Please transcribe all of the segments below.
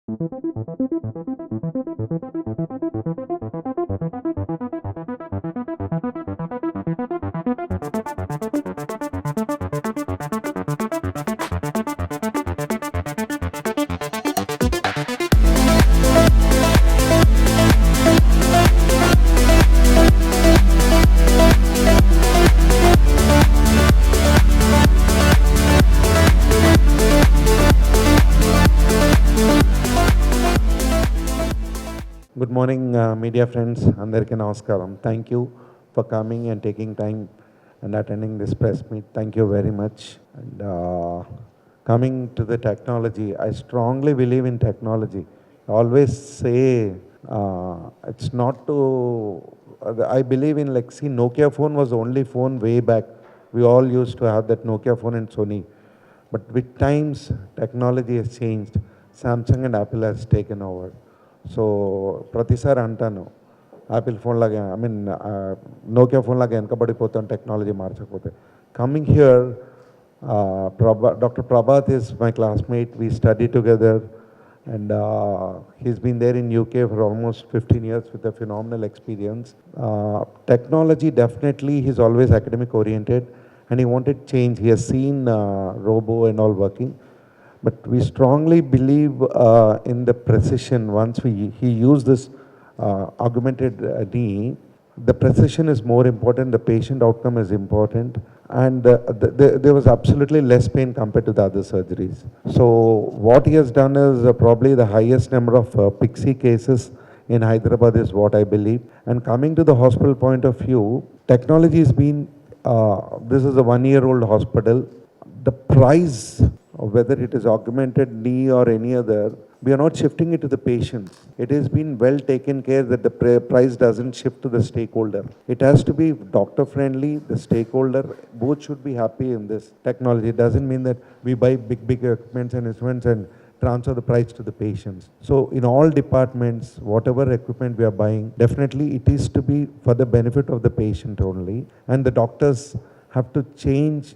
Good morning, media friends. Andariki namaskaram. Thank you for coming and taking time and attending this press meet. Thank you very much. And coming to the technology, I strongly believe in technology. I always say it's not to. I believe in, like, see, Nokia phone was the only phone way back. We all used to have that Nokia phone and Sony. But with times, technology has changed. Samsung and Apple has taken over. So ప్రతిసారి అంటాను, Apple phone లాగా, I mean Nokia phone లాగా వెనకబడిపోతాం technology మార్చకపోతే. Coming here, doctor Prabhat is my classmate. We study together and he's been there in UK for almost 15 years with a phenomenal experience. Technology, definitely, he's always academic oriented and he wanted change. He has seen robo and all working. But we strongly believe in the precision. Once he used this augmented knee, the precision is more important, the patient outcome is important, and there was absolutely less pain compared to the other surgeries. So what he has done is probably the highest number of pixie cases in Hyderabad is what I believe. And coming to the hospital point of view, technology has been, this is a 1-year-old hospital. The price, whether it is augmented knee or any other, we are not shifting it to the patient. It has been well taken care that the price doesn't shift to the stakeholder. It has to be doctor friendly, the stakeholder, both should be happy in this technology. It doesn't mean that we buy big equipments and instruments and transfer the price to the patients. So in all departments, whatever equipment we are buying, definitely it is to be for the benefit of the patient only. And the doctors have to change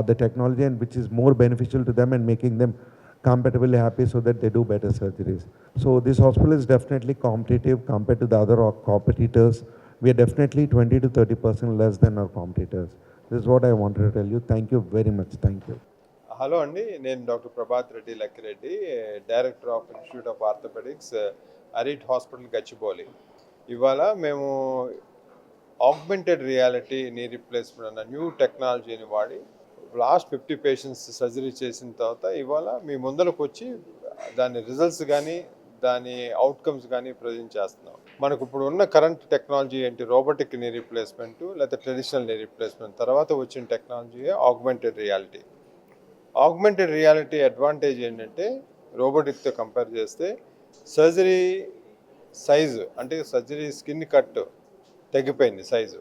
the technology, and which is more beneficial to them and making them comparatively happy so that they do better surgeries. So this hospital is definitely competitive compared to the other competitors. We are definitely 20 to 30% less than our competitors. This is what I wanted to tell you. Thank you very much. Thank you. Hello అండి, నేను doctor Prabhat Reddy Lakkireddy, director of institute of orthopaedics, Arete hospital Gachibowli. ఇవాళ మేము augmented reality knee replacement అన్న new టెక్నాలజీని వాడి last 50 patients surgery చేసిన తర్వాత ఇవాళ మీ ముందరకు వచ్చి దాని రిజల్ట్స్ కానీ దాని అవుట్కమ్స్ కానీ ప్రజెంట్ చేస్తున్నాం. మనకు ఇప్పుడు ఉన్న కరెంట్ టెక్నాలజీ ఏంటి? రోబోటిక్ నీ రీప్లేస్మెంట్ లేదా ట్రెడిషనల్ నీ రీప్లేస్మెంట్ తర్వాత వచ్చిన technology augmented reality. Augmented reality advantage ఏంటంటే రోబోటిక్తో కంపేర్ చేస్తే సర్జరీ సైజు, అంటే సర్జరీ స్కిన్ కట్ తగ్గిపోయింది, సైజు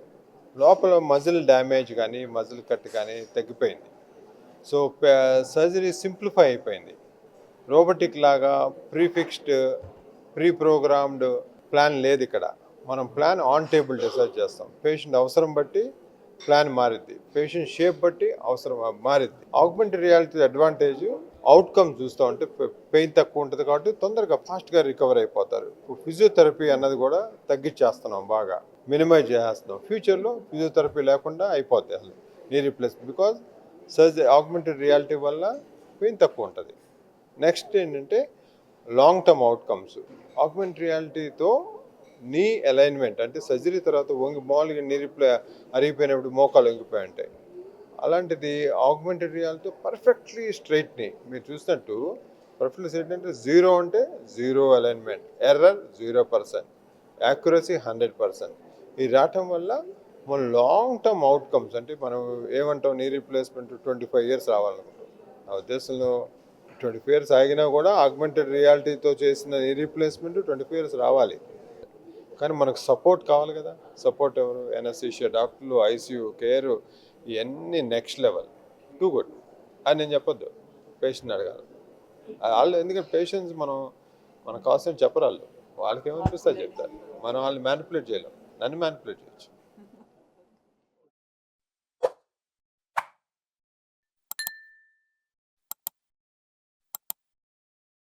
లోపల మజిల్ డ్యామేజ్ కానీ మజిల్ కట్ కానీ తగ్గిపోయింది. సో సర్జరీ సింప్లిఫై అయిపోయింది. రోబోటిక్ లాగా ప్రీఫిక్స్డ్ ప్రీ ప్రోగ్రామ్డ్ ప్లాన్ లేదు ఇక్కడ. మనం ప్లాన్ ఆన్ టేబుల్ డిసైడ్ చేస్తాం. పేషెంట్ అవసరం బట్టి ప్లాన్ మారిద్ది, పేషెంట్ షేప్ బట్టి అవసరం మారిద్ది. ఆగ్మెంటెడ్ రియాలిటీ అడ్వాంటేజ్ అవుట్కమ్ చూస్తూ ఉంటే పెయిన్ తక్కువ ఉంటుంది కాబట్టి తొందరగా ఫాస్ట్గా రికవర్ అయిపోతారు. ఫిజియోథెరపీ అన్నది కూడా తగ్గించేస్తున్నాం, బాగా మినిమైజ్ చేస్తున్నాం. ఫ్యూచర్లో ఫిజియోథెరపీ లేకుండా అయిపోద్ది అసలు knee replacement, because surgery augmented reality వల్ల పెయిన్ తక్కువ ఉంటుంది. నెక్స్ట్ ఏంటంటే లాంగ్ టర్మ్ అవుట్కమ్స్. ఆగ్మెంటెడ్ రియాలిటీతో నీ అలైన్మెంట్, అంటే సర్జరీ తర్వాత మామూలుగా నీ అరిగిపోయినప్పుడు మోకాలు వంగిపోయి ఉంటాయి, అలాంటిది ఆగ్మెంటెడ్ రియాలిటీ పర్ఫెక్ట్లీ స్ట్రైట్ నీ మీరు చూసినట్టు పర్ఫెక్ట్లీ స్ట్రైట్ అంటే 0 అంటే 0 అలైన్మెంట్, ఎర్రర్ 0%, యాక్యురసీ 100%. ఇది రావటం వల్ల మన లాంగ్ టర్మ్ అవుట్కమ్స్, అంటే మనం ఏమంటాం, నీ రీప్లేస్మెంట్ 25 years రావాలనుకుంటాం. నా ఉద్దేశంలో 25 years ఆగినా కూడా ఆగ్మెంటెడ్ రియాలిటీతో చేసిన నీ రీప్లేస్మెంట్ 25 years రావాలి. కానీ మనకు సపోర్ట్ కావాలి కదా. సపోర్ట్ ఎవరు? ఎనస్థీషియా డాక్టర్లు, ఐసీయూ కేర్, ఇవన్నీ నెక్స్ట్ లెవెల్, టూ గుడ్ అని నేను చెప్పొద్దు, పేషెంట్ అడగాలి వాళ్ళు. ఎందుకంటే పేషెంట్స్ మన కాస్ట్ చెప్పరు, వాళ్ళకి ఏమనిపిస్తే చెప్తారు. మనం వాళ్ళని మ్యానిపులేట్ చేయలేం, నన్ను మ్యానిపులేట్ చేయొచ్చు.